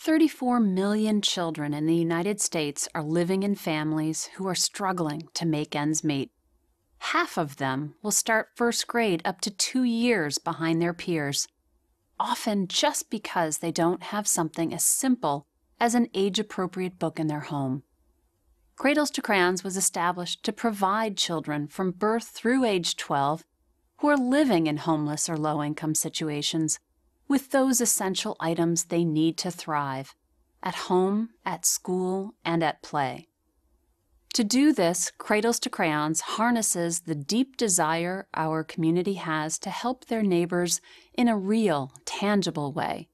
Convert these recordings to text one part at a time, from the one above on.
34 million children in the United States are living in families who are struggling to make ends meet. Half of them will start first grade up to 2 years behind their peers, often just because they don't have something as simple as an age-appropriate book in their home. Cradles to Crayons was established to provide children from birth through age 12 who are living in homeless or low-income situations with those essential items they need to thrive at home, at school, and at play. To do this, Cradles to Crayons harnesses the deep desire our community has to help their neighbors in a real, tangible way.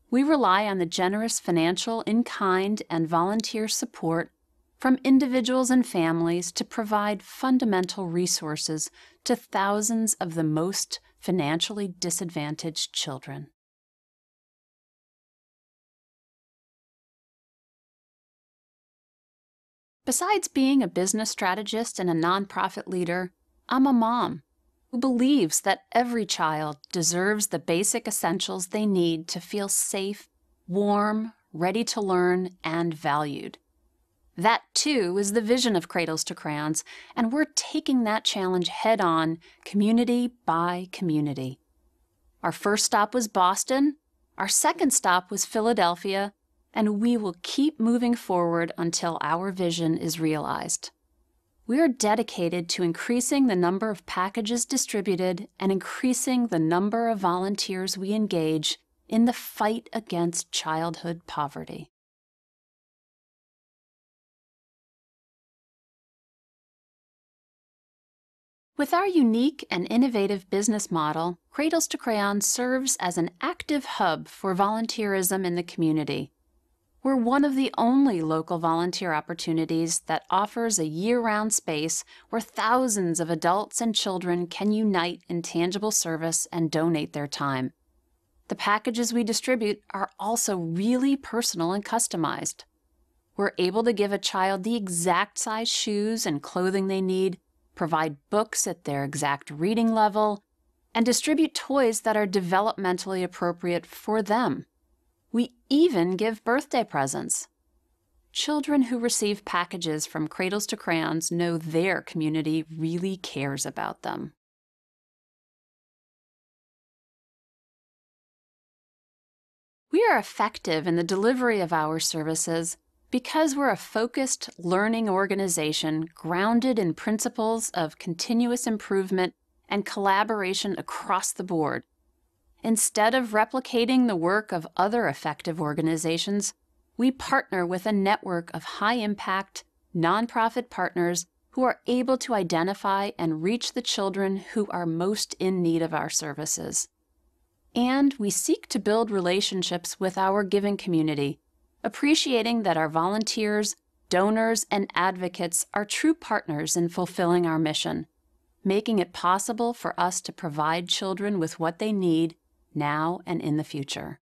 We rely on the generous financial, in-kind, and volunteer support from individuals and families to provide fundamental resources to thousands of the most financially disadvantaged children. Besides being a business strategist and a nonprofit leader, I'm a mom who believes that every child deserves the basic essentials they need to feel safe, warm, ready to learn, and valued. That, too, is the vision of Cradles to Crayons, and we're taking that challenge head-on, community by community. Our first stop was Boston, our second stop was Philadelphia, and we will keep moving forward until our vision is realized. We are dedicated to increasing the number of packages distributed and increasing the number of volunteers we engage in the fight against childhood poverty. With our unique and innovative business model, Cradles to Crayons serves as an active hub for volunteerism in the community. We're one of the only local volunteer opportunities that offers a year-round space where thousands of adults and children can unite in tangible service and donate their time. The packages we distribute are also really personal and customized. We're able to give a child the exact size shoes and clothing they need, provide books at their exact reading level, and distribute toys that are developmentally appropriate for them. We even give birthday presents. Children who receive packages from Cradles to Crayons know their community really cares about them. We are effective in the delivery of our services because we're a focused learning organization grounded in principles of continuous improvement and collaboration across the board. Instead of replicating the work of other effective organizations, we partner with a network of high-impact, nonprofit partners who are able to identify and reach the children who are most in need of our services. And we seek to build relationships with our giving community, appreciating that our volunteers, donors, and advocates are true partners in fulfilling our mission, making it possible for us to provide children with what they need now and in the future.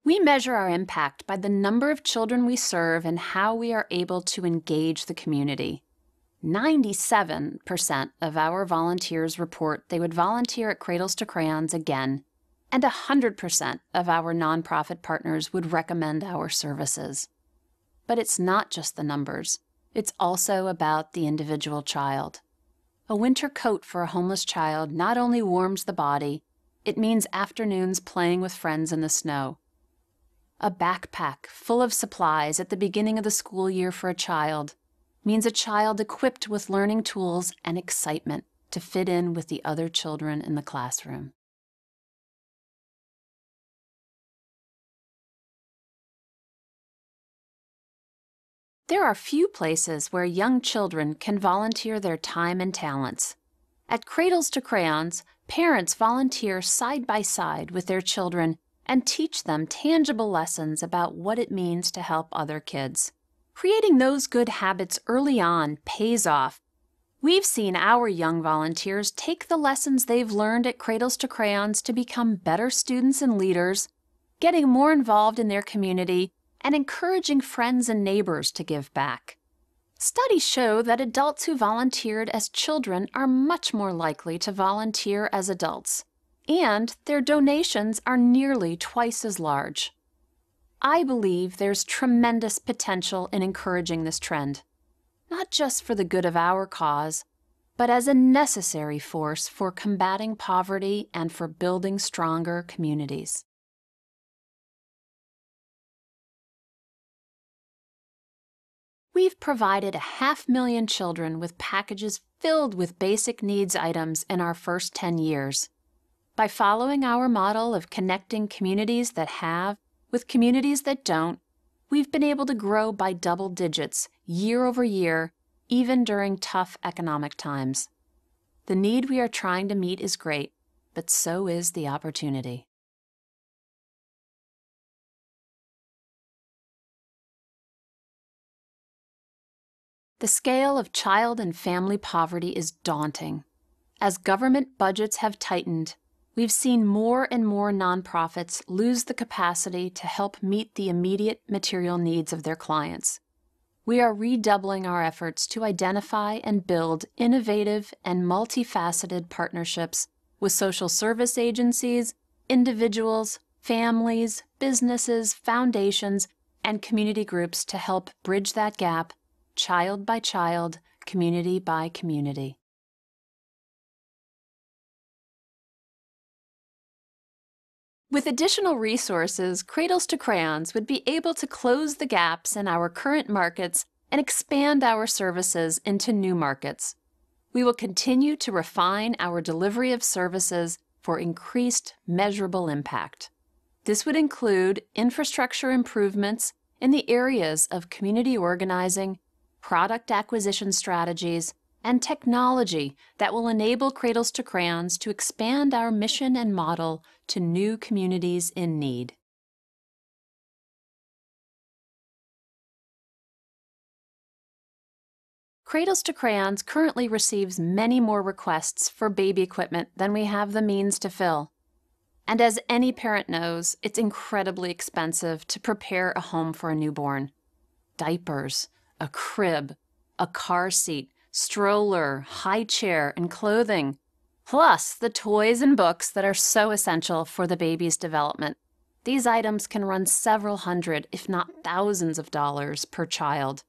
We measure our impact by the number of children we serve and how we are able to engage the community. 97% of our volunteers report they would volunteer at Cradles to Crayons again, and 100% of our nonprofit partners would recommend our services. But it's not just the numbers. It's also about the individual child. A winter coat for a homeless child not only warms the body, it means afternoons playing with friends in the snow. A backpack full of supplies at the beginning of the school year for a child means a child equipped with learning tools and excitement to fit in with the other children in the classroom. There are few places where young children can volunteer their time and talents. At Cradles to Crayons, parents volunteer side by side with their children and teach them tangible lessons about what it means to help other kids. Creating those good habits early on pays off. We've seen our young volunteers take the lessons they've learned at Cradles to Crayons to become better students and leaders, getting more involved in their community, and encouraging friends and neighbors to give back. Studies show that adults who volunteered as children are much more likely to volunteer as adults, and their donations are nearly twice as large. I believe there's tremendous potential in encouraging this trend, not just for the good of our cause, but as a necessary force for combating poverty and for building stronger communities. We've provided 500,000 children with packages filled with basic needs items in our first 10 years. By following our model of connecting communities that have with communities that don't, we've been able to grow by double digits year over year, even during tough economic times. The need we are trying to meet is great, but so is the opportunity. The scale of child and family poverty is daunting. As government budgets have tightened, we've seen more and more nonprofits lose the capacity to help meet the immediate material needs of their clients. We are redoubling our efforts to identify and build innovative and multifaceted partnerships with social service agencies, individuals, families, businesses, foundations, and community groups to help bridge that gap, child by child, community by community. With additional resources, Cradles-to-Crayons would be able to close the gaps in our current markets and expand our services into new markets. We will continue to refine our delivery of services for increased, measurable impact. This would include infrastructure improvements in the areas of community organizing, product acquisition strategies, and technology that will enable Cradles-to-Crayons to expand our mission and model to new communities in need. Cradles-to-Crayons currently receives many more requests for baby equipment than we have the means to fill. And as any parent knows, it's incredibly expensive to prepare a home for a newborn. Diapers, a crib, a car seat, stroller, high chair, and clothing, plus the toys and books that are so essential for the baby's development. These items can run several hundred, if not thousands of dollars per child.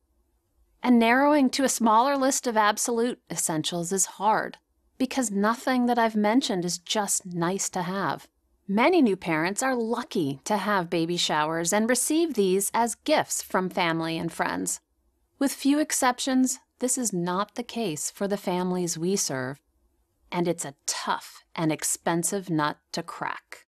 And narrowing to a smaller list of absolute essentials is hard, because nothing that I've mentioned is just nice to have. Many new parents are lucky to have baby showers and receive these as gifts from family and friends. With few exceptions, this is not the case for the families we serve, and it's a tough and expensive nut to crack.